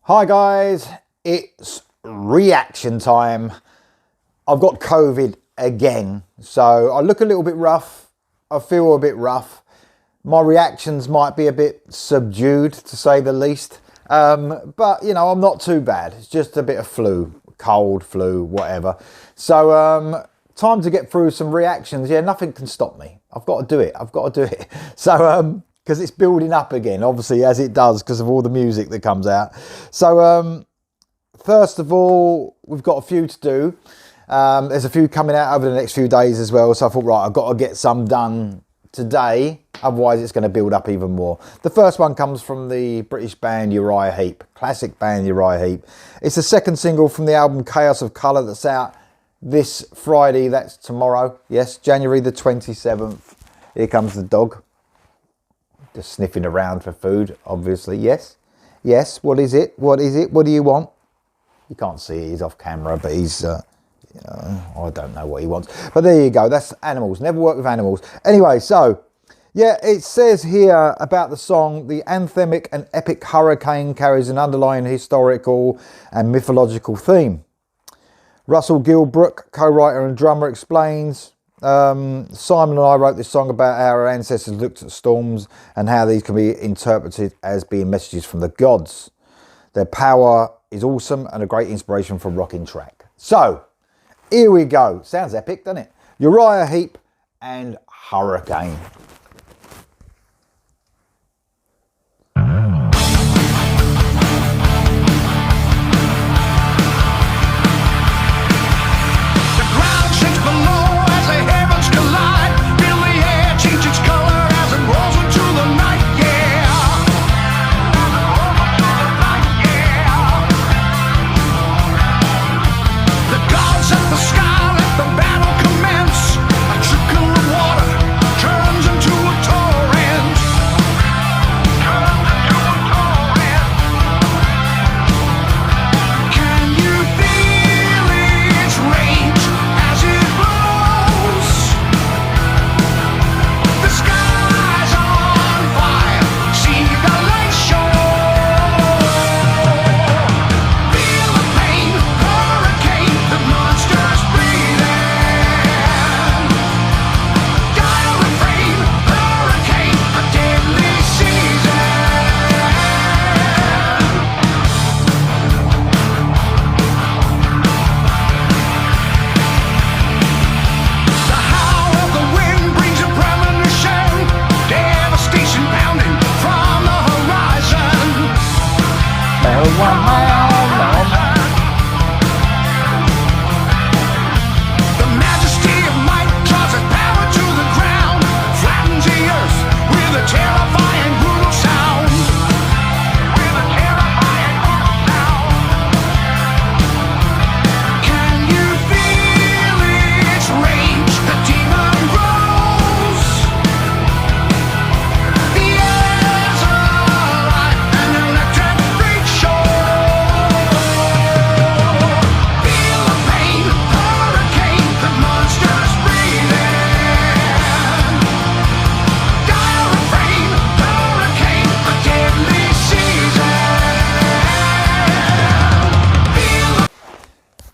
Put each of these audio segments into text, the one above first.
Hi guys, it's reaction time. I've got COVID again, so I look a little bit rough. I feel a bit rough. My reactions might be a bit subdued, to say the least. But, you know, I'm not too bad. It's just a bit of flu, cold, flu, whatever. So, time to get through some reactions. Yeah, nothing can stop me. I've got to do it. So, because it's building up again, obviously, as it does, because of all the music that comes out. So, first of all, we've got a few to do. There's a few coming out over the next few days as well. So I thought, right, I've got to get some done today. Otherwise, it's going to build up even more. The first one comes from the British band Uriah Heep. Classic band Uriah Heep. It's the second single from the album Chaos of Colour that's out this Friday. That's tomorrow. Yes, January the 27th. Here comes the dog. Just sniffing around for food, obviously. Yes. Yes. What is it? What is it? What do you want? You can't see it. He's off camera, but he's... I don't know what he wants. But there you go. That's animals. Never work with animals. Anyway, so... yeah, it says here about the song, the anthemic and epic hurricane carries an underlying historical and mythological theme. Russell Gilbrook, co-writer and drummer, explains, Simon and I wrote this song about how our ancestors looked at storms and how these can be interpreted as being messages from the gods. Their power is awesome and a great inspiration for a rocking track. So, here we go. Sounds epic, doesn't it? Uriah Heep and Hurricane.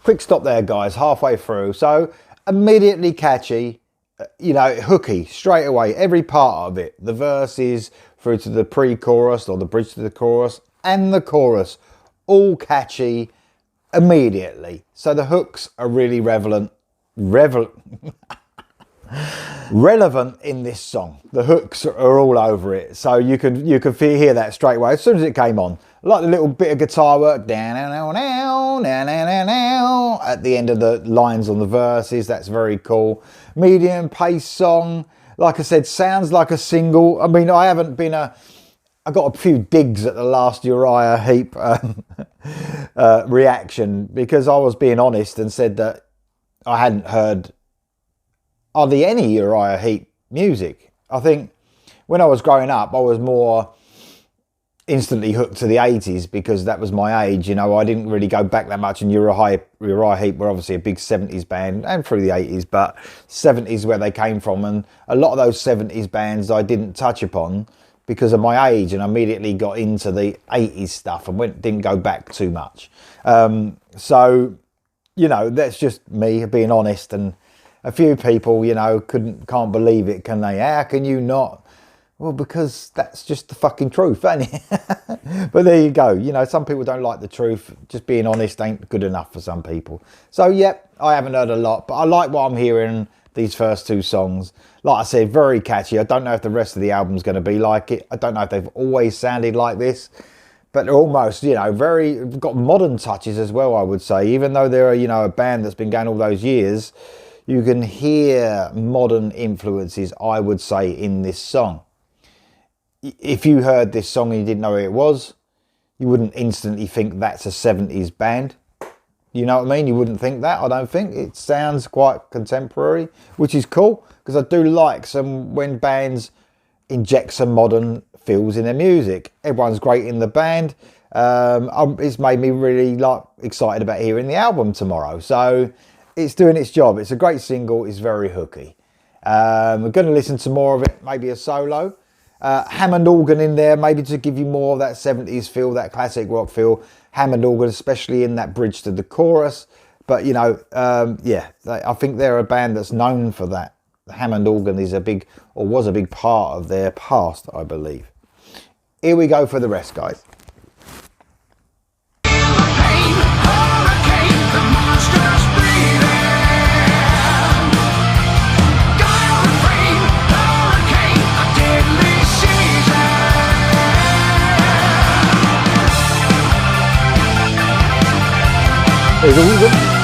Quick stop there, guys, halfway through. So, immediately catchy, you know, hooky, straight away, every part of it. The verses through to the pre-chorus or the bridge to the chorus and the chorus, all catchy immediately. So the hooks are really relevant in this song. The hooks are all over it. So you can hear that straight away as soon as it came on. Like the little bit of guitar work down at the end of the lines on the verses. That's very cool. Medium pace song. Like I said, sounds like a single. I mean, I got a few digs at the last Uriah Heep reaction because I was being honest and said that I hadn't heard hardly any Uriah Heep music. I think when I was growing up, I was more instantly hooked to the 80s because that was my age. You know, I didn't really go back that much, and Uriah Heep were obviously a big 70s band and through the 80s, but 70s where they came from, and a lot of those 70s bands I didn't touch upon because of my age, and I immediately got into the 80s stuff and didn't go back too much. So, you know, that's just me being honest. And a few people, you know, can't believe it, can they? How can you not? Well, because that's just the fucking truth, ain't it? But there you go. You know, some people don't like the truth. Just being honest ain't good enough for some people. So, yep, I haven't heard a lot, but I like what I'm hearing these first two songs. Like I said, very catchy. I don't know if the rest of the album's going to be like it. I don't know if they've always sounded like this, but they're almost, you know, got modern touches as well, I would say. Even though they're, you know, a band that's been going all those years, you can hear modern influences, I would say, in this song. If you heard this song and you didn't know who it was, you wouldn't instantly think that's a 70s band. You know what I mean? You wouldn't think that, I don't think. It sounds quite contemporary, which is cool, because I do like when bands inject some modern feels in their music. Everyone's great in the band. It's made me really excited about hearing the album tomorrow. So it's doing its job. It's a great single. It's very hooky. We're going to listen to more of it, maybe a solo. Hammond organ in there, maybe to give you more of that 70s feel, that classic rock feel. Hammond organ, especially in that bridge to the chorus. But, you know, yeah, I think they're a band that's known for that. The Hammond organ is was a big part of their past, I believe. Here we go for the rest, guys. There's all of them.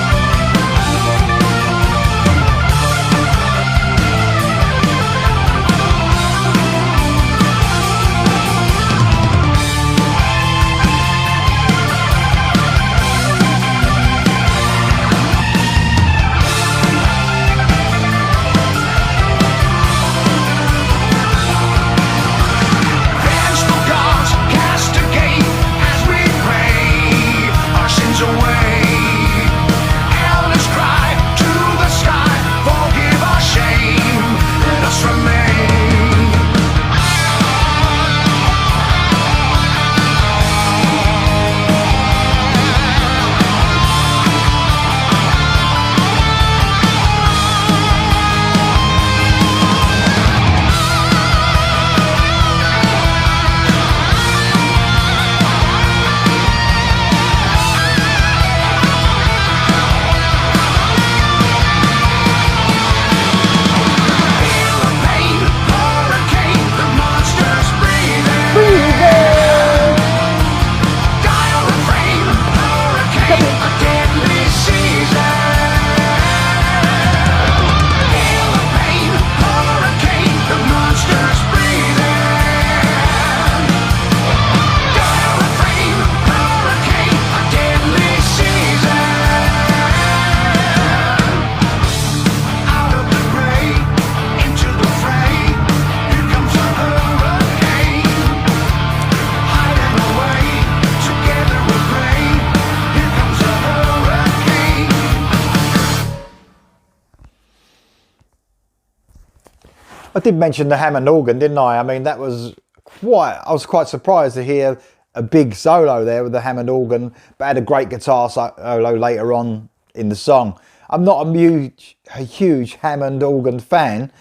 I did mention the Hammond organ, didn't I? I mean, I was quite surprised to hear a big solo there with the Hammond organ, but had a great guitar solo later on in the song. I'm not a huge Hammond organ fan,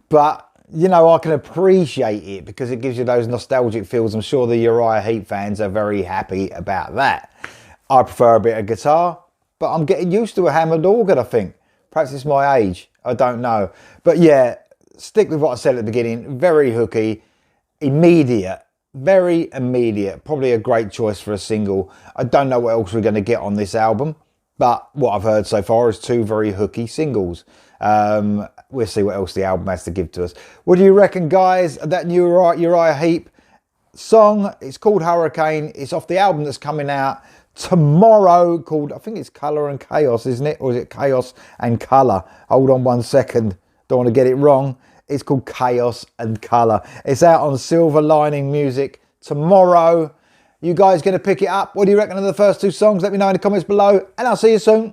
but, you know, I can appreciate it because it gives you those nostalgic feels. I'm sure the Uriah Heep fans are very happy about that. I prefer a bit of guitar, but I'm getting used to a Hammond organ, I think. Perhaps it's my age. I don't know. But yeah, stick with what I said at the beginning. Very hooky, immediate, very immediate. Probably a great choice for a single. I don't know what else we're going to get on this album, but what I've heard so far is two very hooky singles. We'll see what else the album has to give to us. What do you reckon, guys? That new Uriah Heep song, it's called Hurricane. It's off the album that's coming out tomorrow called, I think it's Colour and Chaos, isn't it? Or is it Chaos and Colour? Hold on 1 second. Don't want to get it wrong. It's called Chaos and Colour. It's out on Silver Lining Music tomorrow. You guys going to pick it up? What do you reckon of the first two songs? Let me know in the comments below, and I'll see you soon.